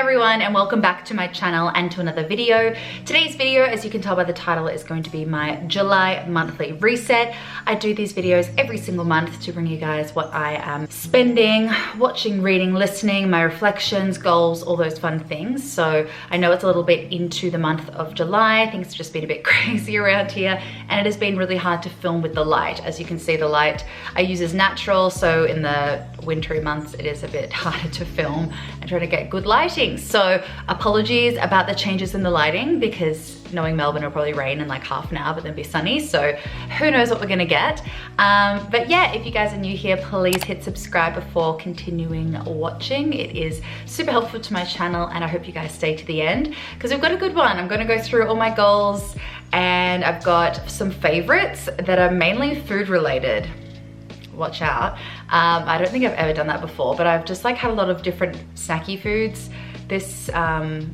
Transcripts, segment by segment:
everyone, and welcome back to my channel and to another video. Today's video, as you can tell by the title, is going to be my July monthly reset. I do these videos every single month to bring you guys what I am spending, watching, reading, listening, my reflections, goals, all those fun things. So I know it's a little bit into the month of July. Things have just been a bit crazy around here, and it has been really hard to film with the light. As you can see, the light I use is natural, so in the wintry months it is a bit harder to film and try to get good lighting. So apologies about the changes in the lighting, because knowing Melbourne will probably rain in like half an hour but then be sunny, so who knows what we're gonna get. But yeah, if you guys are new here, please hit subscribe before continuing watching. It is super helpful to my channel, and I hope you guys stay to the end because we've got a good one. I'm gonna go through all my goals, and I've got some favorites that are mainly food related. Watch out. I don't think I've ever done that before, but I've just like had a lot of different snacky foods this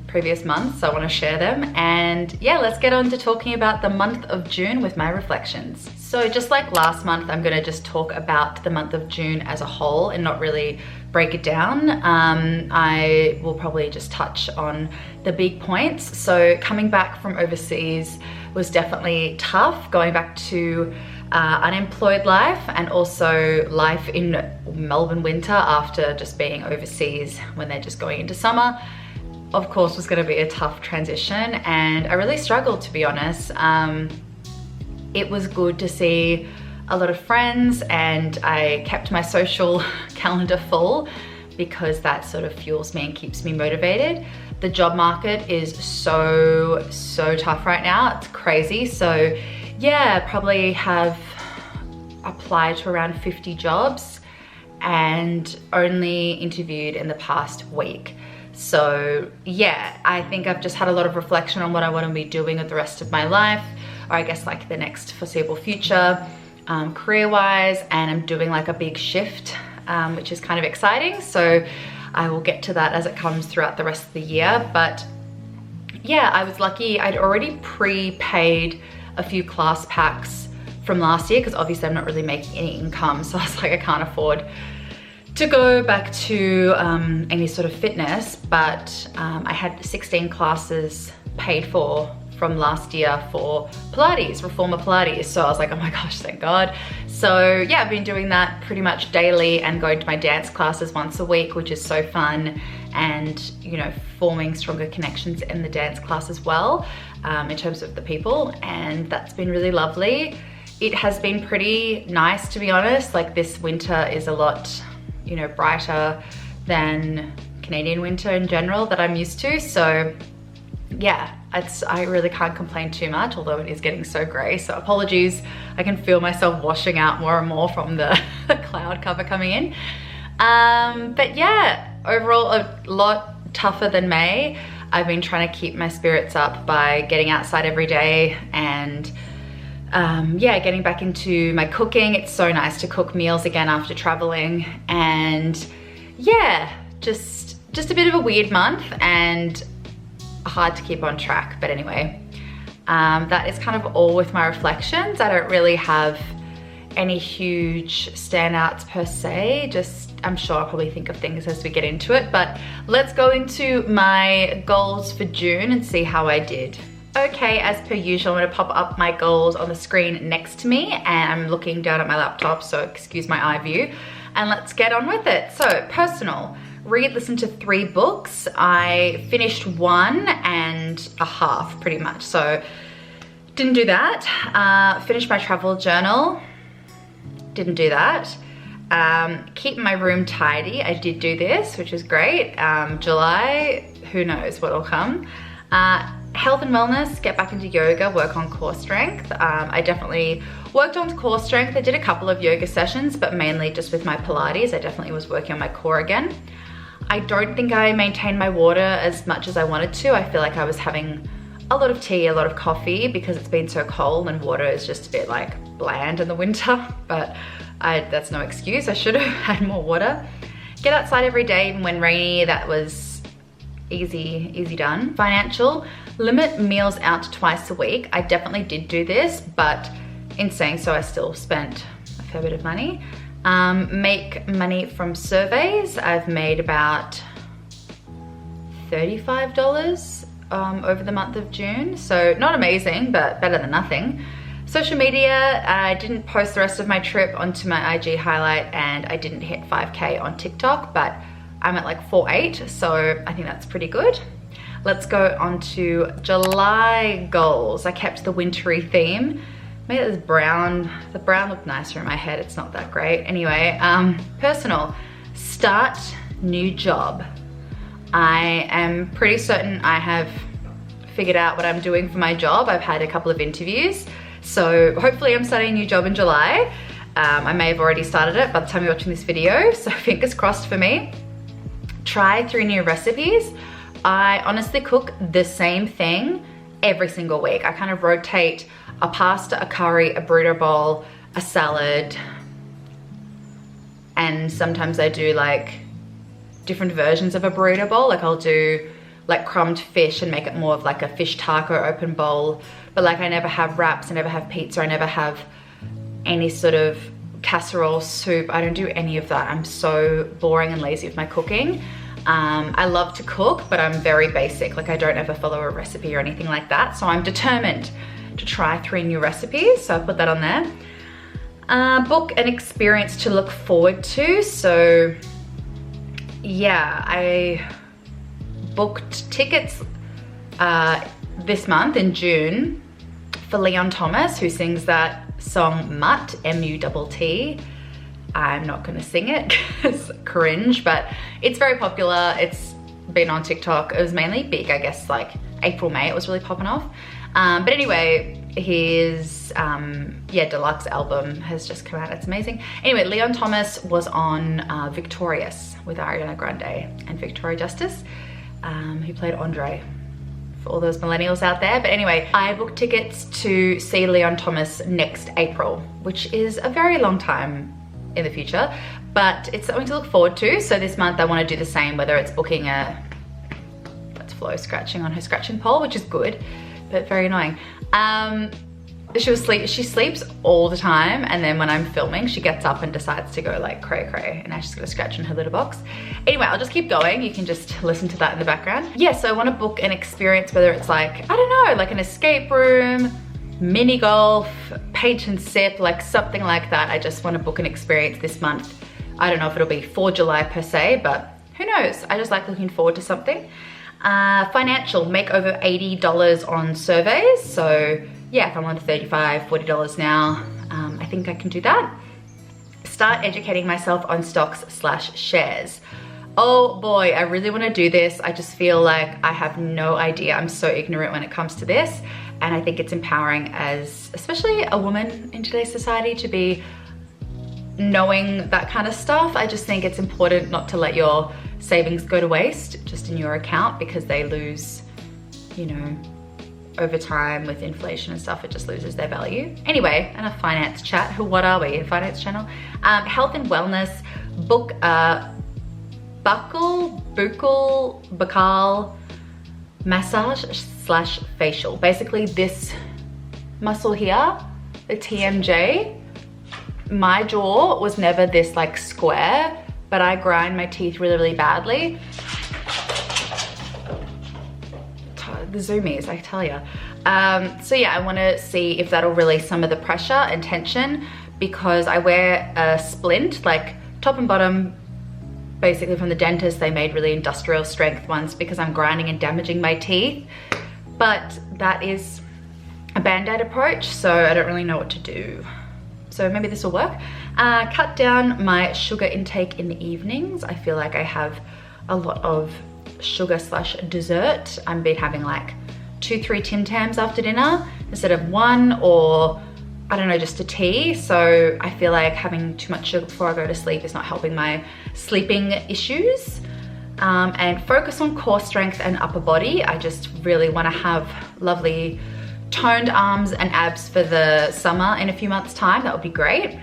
previous month, so I want to share them. And yeah, let's get on to talking about the month of June with my reflections. So just like last month, I'm going to just talk about the month of June as a whole and not really break it down. I will probably just touch on the big points. So coming back from overseas was definitely tough, going back to unemployed life and also life in Melbourne winter after just being overseas when they're just going into summer, of course, was going to be a tough transition, and I really struggled, to be honest. It was good to see a lot of friends, and I kept my social calendar full because that sort of fuels me and keeps me motivated. The job market is so tough right now. It's crazy. So yeah, probably have applied to around 50 jobs and only interviewed in the past week. So yeah, I think I've just had a lot of reflection on what I want to be doing with the rest of my life, or I guess like the next foreseeable future, career-wise, and I'm doing like a big shift, which is kind of exciting. So I will get to that as it comes throughout the rest of the year. But yeah, I was lucky. I'd already prepaid a few class packs from last year because obviously I'm not really making any income, so I was like, I can't afford to go back to any sort of fitness, but I had 16 classes paid for from last year for Pilates, Reformer Pilates. So I was like, oh my gosh, thank God. So yeah, I've been doing that pretty much daily and going to my dance classes once a week, which is so fun, and you know, forming stronger connections in the dance class as well, in terms of the people, and that's been really lovely. It has been pretty nice, to be honest. Like this winter is a lot, you know, brighter than Canadian winter in general that I'm used to. So yeah, I really can't complain too much, although it is getting so grey. So apologies, I can feel myself washing out more and more from the cloud cover coming in. But yeah, overall a lot tougher than May. I've been trying to keep my spirits up by getting outside every day and yeah, getting back into my cooking. It's so nice to cook meals again after traveling, and yeah, just a bit of a weird month and hard to keep on track. But anyway, that is kind of all with my reflections. I don't really have any huge standouts per se, just I'm sure I'll probably think of things as we get into it. But let's go into my goals for June and see how I did. Okay, as per usual, I'm going to pop up my goals on the screen next to me, and I'm looking down at my laptop, so excuse my eye view, and let's get on with it. So personal, listen to 3 books. I finished 1.5 pretty much, so didn't do that. Finished my travel journal, didn't do that. Keep my room tidy, I did do this, which is great. July, who knows what'll come. Health and wellness, get back into yoga, work on core strength. I definitely worked on core strength. I did a couple of yoga sessions, but mainly just with my Pilates. I definitely was working on my core again. I don't think I maintained my water as much as I wanted to. I feel like I was having a lot of tea, a lot of coffee, because it's been so cold and water is just a bit like bland in the winter, but that's no excuse. I should have had more water. Get outside every day, even when rainy. That was easy done. Financial, limit meals out twice a week. I definitely did do this, but in saying so, I still spent a fair bit of money. Make money from surveys. I've made about $35 over the month of June. So not amazing, but better than nothing. Social media, I didn't post the rest of my trip onto my IG highlight, and I didn't hit 5K on TikTok, but I'm at like 4.8, so I think that's pretty good. Let's go on to July goals. I kept the wintry theme. Made it this brown. The brown looked nicer in my head. It's not that great. Anyway, personal, start new job. I am pretty certain I have figured out what I'm doing for my job. I've had a couple of interviews. So hopefully I'm starting a new job in July. I may have already started it by the time you're watching this video, so fingers crossed for me. Try 3 new recipes. I honestly cook the same thing every single week. I kind of rotate a pasta, a curry, a burrito bowl, a salad, and sometimes I do like different versions of a burrito bowl. Like I'll do like crumbed fish and make it more of like a fish taco open bowl. But like I never have wraps, I never have pizza, I never have any sort of casserole soup. I don't do any of that. I'm so boring and lazy with my cooking. I love to cook, but I'm very basic. Like I don't ever follow a recipe or anything like that. So I'm determined to try 3 new recipes. So I put that on there. Book an experience to look forward to. So yeah, I booked tickets this month in June for Leon Thomas, who sings that song Mutt, M-U-T-T. I'm not gonna sing it, it's cringe, but it's very popular. It's been on TikTok. It was mainly big, I guess, like April, May, it was really popping off. But anyway, his deluxe album has just come out. It's amazing. Anyway, Leon Thomas was on Victorious with Ariana Grande and Victoria Justice, who played Andre, for all those millennials out there. But anyway, I booked tickets to see Leon Thomas next April, which is a very long time in the future, but it's something to look forward to. So this month I want to do the same, whether it's booking that's Flo scratching on her scratching pole, which is good, but very annoying. She sleeps all the time, and then when I'm filming, she gets up and decides to go like cray cray, and now she's got a scratch in her litter box. Anyway, I'll just keep going. You can just listen to that in the background. Yeah, so I want to book an experience, whether it's like, I don't know, like an escape room, mini golf, paint and sip, like something like that. I just want to book an experience this month. I don't know if it'll be for July per se, but who knows? I just like looking forward to something. Financial, make over $80 on surveys. So yeah, if I'm on $35, $40 now, I think I can do that. Start educating myself on stocks/shares. Oh boy, I really want to do this. I just feel like I have no idea. I'm so ignorant when it comes to this. And I think it's empowering as, especially a woman in today's society, to be knowing that kind of stuff. I just think it's important not to let your savings go to waste just in your account, because they lose, you know, over time with inflation and stuff, it just loses their value. Anyway, and a finance chat. What are we, a finance channel? Health and wellness, book buccal massage/facial. Basically this muscle here, the TMJ, my jaw was never this like square, but I grind my teeth really, really badly. The zoomies, I tell ya. So yeah, I want to see if that'll release some of the pressure and tension, because I wear a splint, like top and bottom, basically from the dentist. They made really industrial strength ones because I'm grinding and damaging my teeth, but that is a band-aid approach, so I don't really know what to do. So maybe this will work. Cut down my sugar intake in the evenings. I feel like I have a lot of sugar/dessert. I've been having like 2-3 Tim Tams after dinner instead of 1, or I don't know, just a tea. So I feel like having too much sugar before I go to sleep is not helping my sleeping issues. And focus on core strength and upper body. I just really want to have lovely toned arms and abs for the summer in a few months' time. That would be great.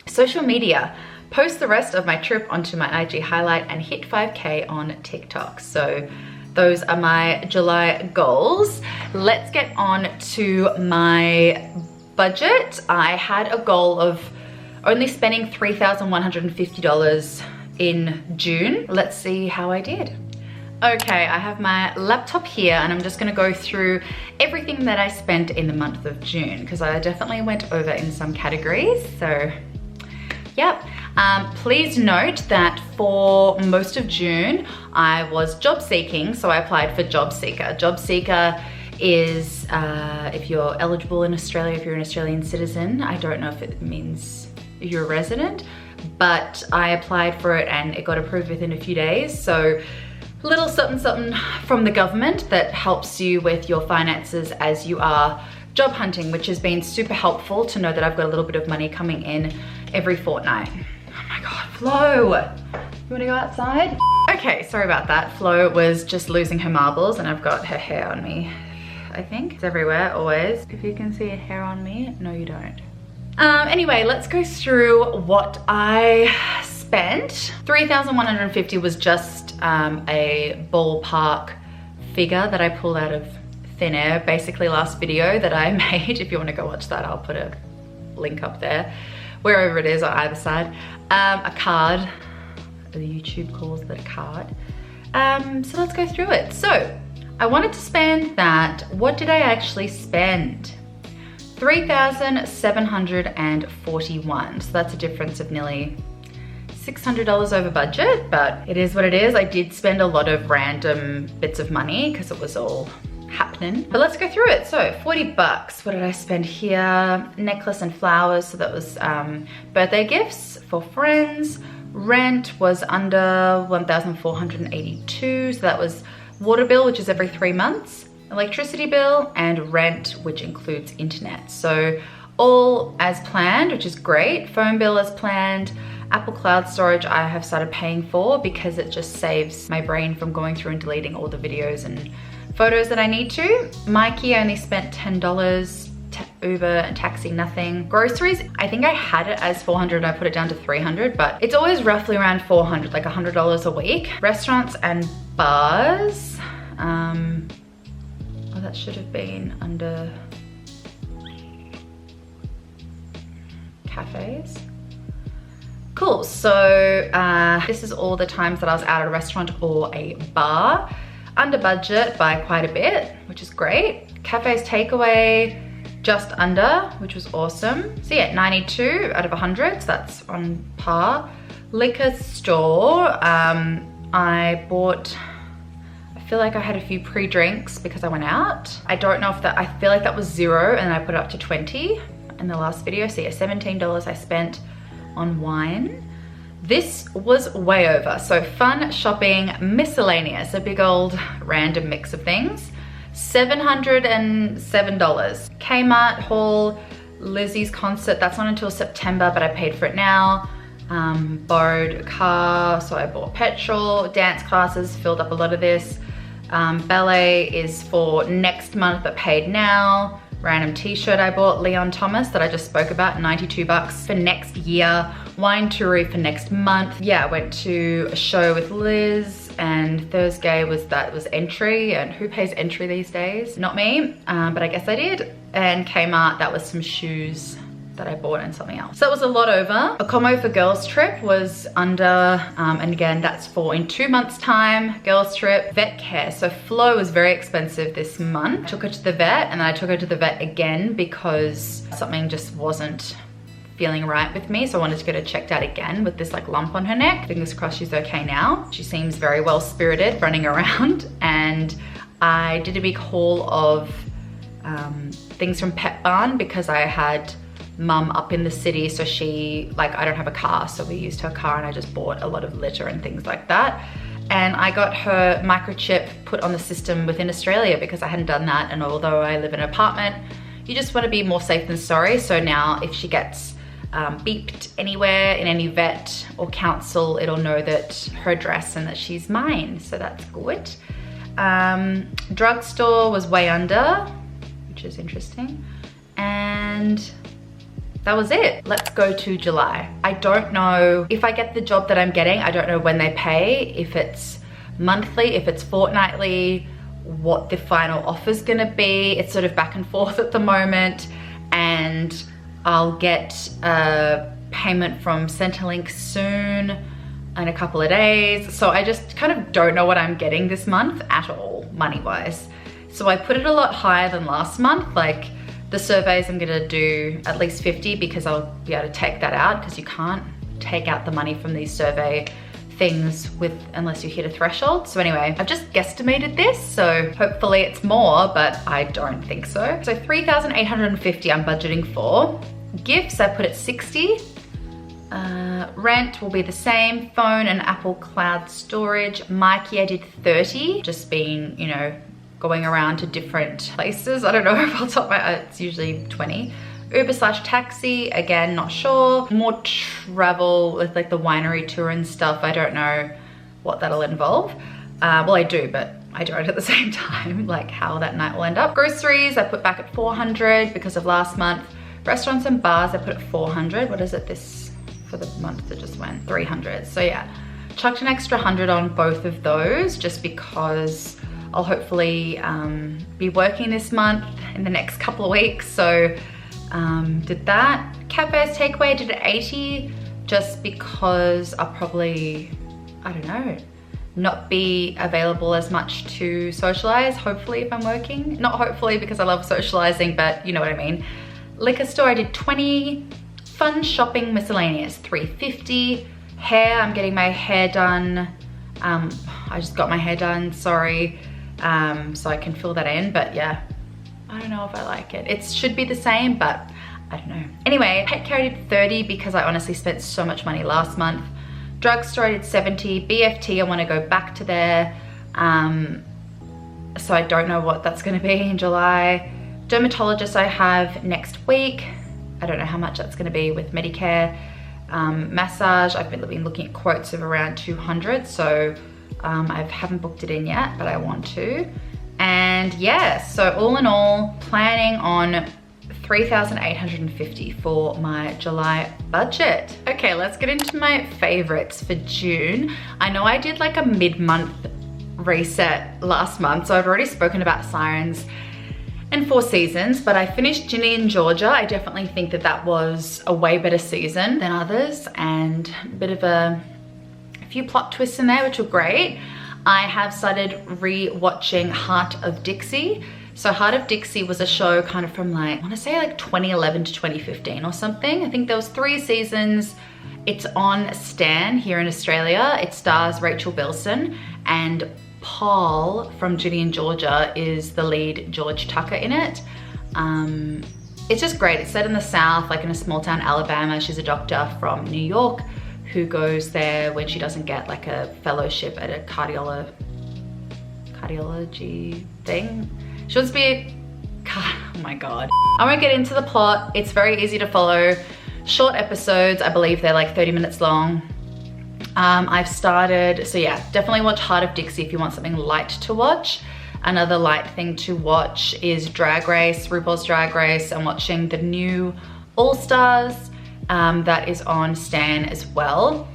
Social media. Post the rest of my trip onto my IG highlight and hit 5K on TikTok. So those are my July goals. Let's get on to my budget. I had a goal of only spending $3,150 in June. Let's see how I did. Okay, I have my laptop here and I'm just gonna go through everything that I spent in the month of June because I definitely went over in some categories, so yep. Please note that for most of June, I was job seeking, so I applied for Job Seeker. Job Seeker is if you're eligible in Australia, if you're an Australian citizen. I don't know if it means you're a resident, but I applied for it and it got approved within a few days. So little something something from the government that helps you with your finances as you are job hunting, which has been super helpful to know that I've got a little bit of money coming in every fortnight. Oh my God, Flo, you wanna go outside? Okay, sorry about that. Flo was just losing her marbles and I've got her hair on me. I think it's everywhere, always. If you can see a hair on me, no you don't. Anyway, let's go through what I spent. $3,150 was just a ballpark figure that I pulled out of thin air. Basically last video that I made, if you want to go watch that, I'll put a link up there, wherever it is on either side. A card, the YouTube calls it a card. So let's go through it. So I wanted to spend that. What did I actually spend? $3,741. So that's a difference of nearly $600 over budget, but it is what it is. I did spend a lot of random bits of money because it was all happening. But let's go through it. So 40 bucks. What did I spend here? Necklace and flowers. So that was birthday gifts for friends. Rent was under 1,482. So that was water bill, which is every 3 months. Electricity bill and rent, which includes internet. So all as planned, which is great. Phone bill as planned. Apple Cloud storage I have started paying for because it just saves my brain from going through and deleting all the videos and photos that I need to. Mikey only spent $10. Uber and taxi, nothing. Groceries, I think I had it as $400 and I put it down to $300, but it's always roughly around $400, like $100 a week. Restaurants and bars, oh, that should have been under cafes. Cool, so this is all the times that I was out at a restaurant or a bar. Under budget by quite a bit, which is great. Cafes takeaway, just under, which was awesome. So yeah, 92 out of 100, so that's on par. Liquor store, I bought, I feel like I had a few pre-drinks because I went out. I don't know if that, I feel like that was 0 and I put it up to 20 in the last video. So yeah, $17 I spent on wine. This was way over. So fun, shopping, miscellaneous, a big old random mix of things. $707. Kmart haul, Lizzie's concert, that's not until September, but I paid for it now. Borrowed a car, so I bought petrol. Dance classes, filled up a lot of this. Ballet is for next month, but paid now. Random t-shirt I bought, Leon Thomas, that I just spoke about, 92 bucks for next year. Wine toury for next month. Yeah, I went to a show with Liz and Thursday was entry, and who pays entry these days? Not me, but I guess I did. And Kmart, that was some shoes that I bought and something else. So that was a lot over. A combo for girls trip was under, and again, that's for in 2 months time, girls trip. Vet care, so Flo was very expensive this month. I took her to the vet and then I took her to the vet again because something just wasn't feeling right with me. So I wanted to get her checked out again with this like lump on her neck. Fingers crossed she's okay now. She seems very well spirited running around, and I did a big haul of things from Pet Barn because I had mum up in the city, so she, like, I don't have a car, so we used her car and I just bought a lot of litter and things like that. And I got her microchip put on the system within Australia because I hadn't done that, and although I live in an apartment, you just want to be more safe than sorry. So now if she gets beeped anywhere in any vet or council, it'll know that her address and that she's mine, so that's good. Drugstore was way under, which is interesting, and that was it. Let's go to July. I don't know if I get the job that I'm getting. I don't know when they pay, if it's monthly, if it's fortnightly, what the final offer's gonna be. It's sort of back and forth at the moment, and I'll get a payment from Centrelink soon. in a couple of days. So I just kind of don't know what I'm getting this month at all, money-wise. So I put it a lot higher than last month. Like the surveys I'm gonna do at least 50 because I'll be able to take that out because you can't take out the money from these survey things unless you hit a threshold. So anyway, I've just guesstimated this, so hopefully it's more, but I don't think so. So 3,850 I'm budgeting for. Gifts, I put at 60. Rent will be the same. Phone and Apple Cloud storage. Mikey, I did 30, just being, you know, going around to different places. I don't know if I'll top my, it's usually 20. Uber/taxi, again, not sure. More travel with like the winery tour and stuff. I don't know what that'll involve. Well, I do, but I don't at the same time, like how that night will end up. Groceries, I put back at 400 because of last month. Restaurants and bars, I put at 400. What is it this, for the month that just went? 300, so yeah. Chucked an extra 100 on both of those just because I'll hopefully be working this month in the next couple of weeks, so did that. Cafes takeaway, did it 80 just because I'll probably, I don't know, not be available as much to socialize, hopefully, if I'm working. Not hopefully because I love socializing, but you know what I mean. Liquor store, I did 20. Fun shopping miscellaneous, 350. Hair, I'm getting my hair done. I just got my hair done, sorry. So I can fill that in, but yeah. I don't know if I like it. It should be the same, but I don't know. Anyway, pet care I did 30 because I honestly spent so much money last month. Drugstore I did 70. BFT, I want to go back to there. So I don't know what that's going to be in July. Dermatologist I have next week. I don't know how much that's going to be with Medicare. Massage, I've been looking at quotes of around 200. So I haven't booked it in yet, but I want to. And yeah, so all in all, planning on 3,850 for my July budget. Okay, let's get into my favorites for June. I know I did like a mid-month reset last month, so I've already spoken about Sirens and Four Seasons, but I finished Ginny and Georgia. I definitely think that that was a way better season than others, and a bit of a few plot twists in there, which were great. I have started re-watching Heart of Dixie. So Heart of Dixie was a show kind of from like, I wanna say like 2011 to 2015 or something. I think there was 3 seasons. It's on Stan here in Australia. It stars Rachel Bilson, and Paul from Ginny and Georgia is the lead George Tucker in it. It's just great. It's set in the South, like in a small town, Alabama. She's a doctor from New York who goes there when she doesn't get like a fellowship at a cardiology thing. She wants to be oh my God. I won't get into the plot. It's very easy to follow. Short episodes, I believe they're like 30 minutes long. I've started, so yeah, definitely watch Heart of Dixie if you want something light to watch. Another light thing to watch is Drag Race, RuPaul's Drag Race. I'm watching the new All Stars. That is on Stan as well.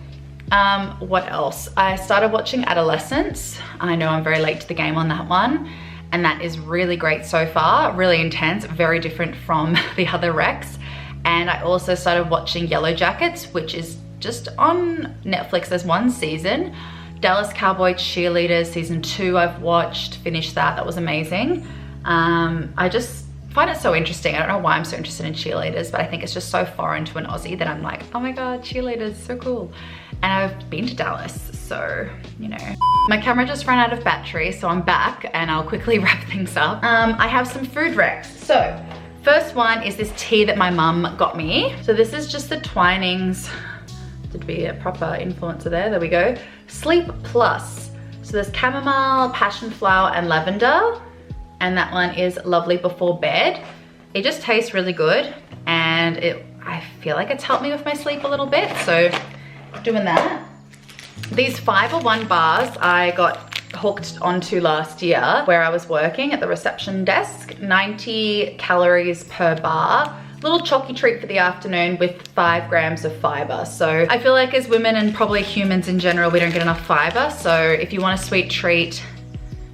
What else? I started watching Adolescence. I know I'm very late to the game on that one, and that is really great so far. Really intense, very different from the other recs. And I also started watching Yellow Jackets, which is just on Netflix. There's 1 season. Dallas Cowboy Cheerleaders season 2 I've watched, finished that. That was amazing. I just find it so interesting. I don't know why I'm so interested in cheerleaders, but I think it's just so foreign to an Aussie that I'm like, oh my God, cheerleaders, so cool. And I've been to Dallas, so, you know. My camera just ran out of battery, so I'm back and I'll quickly wrap things up. I have some food recs. So, first one is this tea that my mum got me. So this is just the Twinings, to be a proper influencer there we go. Sleep Plus. So there's chamomile, passion flower, and lavender. And that one is Lovely Before Bed. It just tastes really good, and I feel like it's helped me with my sleep a little bit, so doing that. These 501 bars I got hooked onto last year where I was working at the reception desk. 90 calories per bar. Little chalky treat for the afternoon with 5 grams of fiber. So I feel like as women, and probably humans in general, we don't get enough fiber. So if you want a sweet treat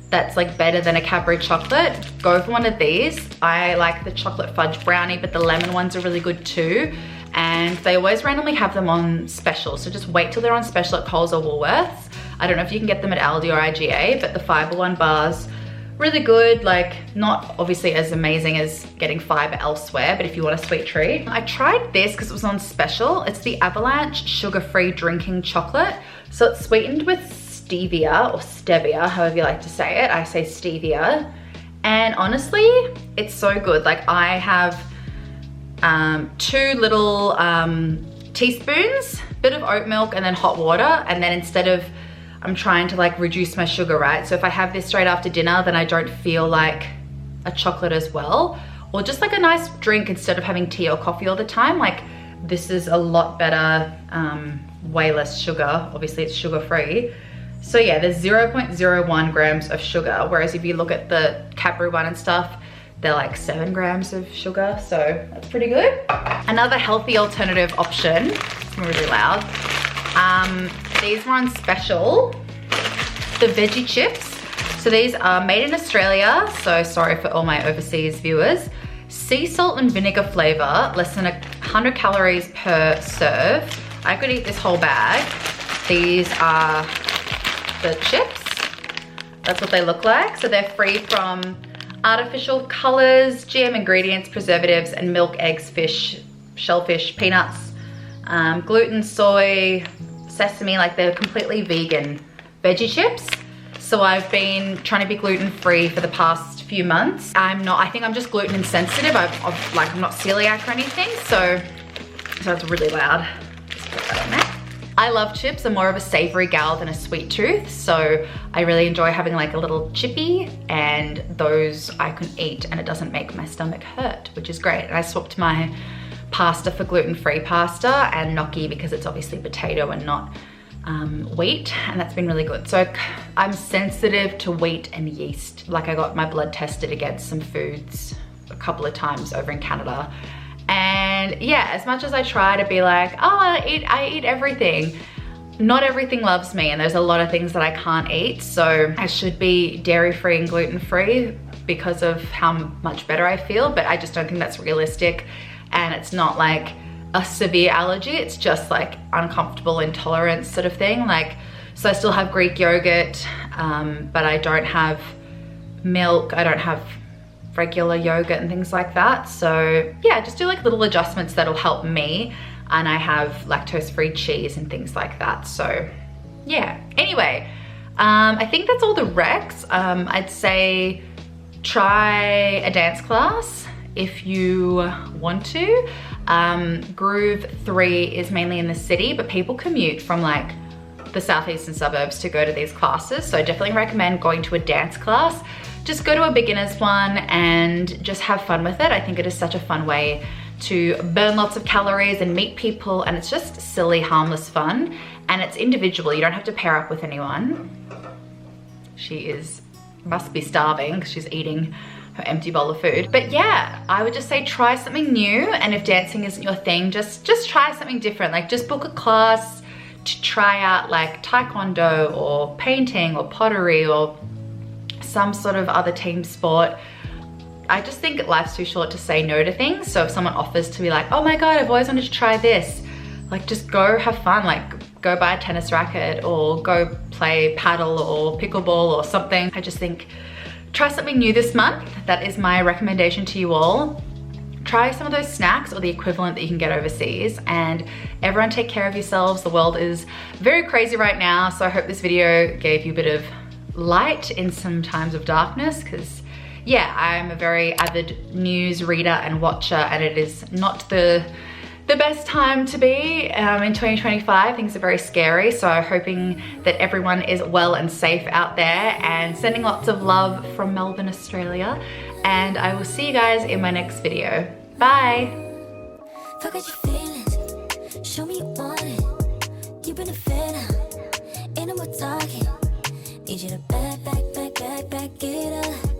that's like better than a Cadbury chocolate, go for one of these. I like the chocolate fudge brownie, but the lemon ones are really good too. and they always randomly have them on special. So just wait till they're on special at Coles or Woolworths. I don't know if you can get them at Aldi or IGA, but the Fibre One bars, really good. Like, not obviously as amazing as getting fibre elsewhere, but if you want a sweet treat. I tried this because it was on special. It's the Avalanche sugar-free drinking chocolate. So it's sweetened with stevia or stevia, however you like to say it. I say stevia. And honestly, it's so good. Like, I have 2 little teaspoons, bit of oat milk and then hot water. And then instead of, I'm trying to like reduce my sugar, right? So if I have this straight after dinner, then I don't feel like a chocolate as well. Or just like a nice drink instead of having tea or coffee all the time. Like, this is a lot better, way less sugar. Obviously it's sugar-free. So yeah, there's 0.01 grams of sugar. Whereas if you look at the Cadbury one and stuff, they're like 7 grams of sugar. So that's pretty good. Another healthy alternative option, it's really loud. These were on special, the veggie chips. So these are made in Australia, so sorry for all my overseas viewers. Sea salt and vinegar flavor, less than 100 calories per serve. I could eat this whole bag. These are the chips. That's what they look like. So they're free from artificial colors, GM ingredients, preservatives, and milk, eggs, fish, shellfish, peanuts, gluten, soy, sesame. Like, they're completely vegan veggie chips. So I've been trying to be gluten-free for the past few months. I think I'm just gluten insensitive. I'm not celiac or anything, so it's really loud. Just put that on there. I love chips. I'm more of a savory gal than a sweet tooth, so I really enjoy having like a little chippy, and those I can eat and it doesn't make my stomach hurt, which is great. And I swapped my pasta for gluten-free pasta and gnocchi because it's obviously potato and not wheat, and that's been really good. So I'm sensitive to wheat and yeast. Like, I got my blood tested against some foods a couple of times over in Canada. And yeah, as much as I try to be like, oh, I eat everything, not everything loves me, and there's a lot of things that I can't eat. So I should be dairy-free and gluten-free because of how much better I feel, but I just don't think that's realistic. And it's not like a severe allergy, it's just like uncomfortable intolerance sort of thing. Like, so I still have Greek yogurt, but I don't have milk, I don't have regular yogurt and things like that. So yeah, just do like little adjustments that'll help me. And I have lactose-free cheese and things like that. So yeah, anyway, I think that's all the recs. I'd say try a dance class if you want to. Groove 3 is mainly in the city, but people commute from like the southeastern suburbs to go to these classes. So I definitely recommend going to a dance class. Just go to a beginner's one and just have fun with it. I think it is such a fun way to burn lots of calories and meet people, and it's just silly, harmless fun. And it's individual, you don't have to pair up with anyone. She must be starving because she's eating her empty bowl of food. But yeah, I would just say try something new, and if dancing isn't your thing, just try something different. Like, just book a class to try out like taekwondo or painting or pottery or some sort of other team sport. I just think life's too short to say no to things. So if someone offers to be like, oh my God, I've always wanted to try this, like, just go have fun. Like, go buy a tennis racket or go play paddle or pickleball or something. I just think try something new this month. That is my recommendation to you all. Try some of those snacks or the equivalent that you can get overseas, and everyone take care of yourselves. The world is very crazy right now, so I hope this video gave you a bit of light in some times of darkness, because yeah, I'm a very avid news reader and watcher, and it is not the best time to be in 2025. Things are very scary, so I'm hoping that everyone is well and safe out there, and sending lots of love from Melbourne, Australia, and I will see you guys in my next video. Bye! Forget your feelings, show me you want it. You've been a fan, ain't no more talking. Need you to back it up.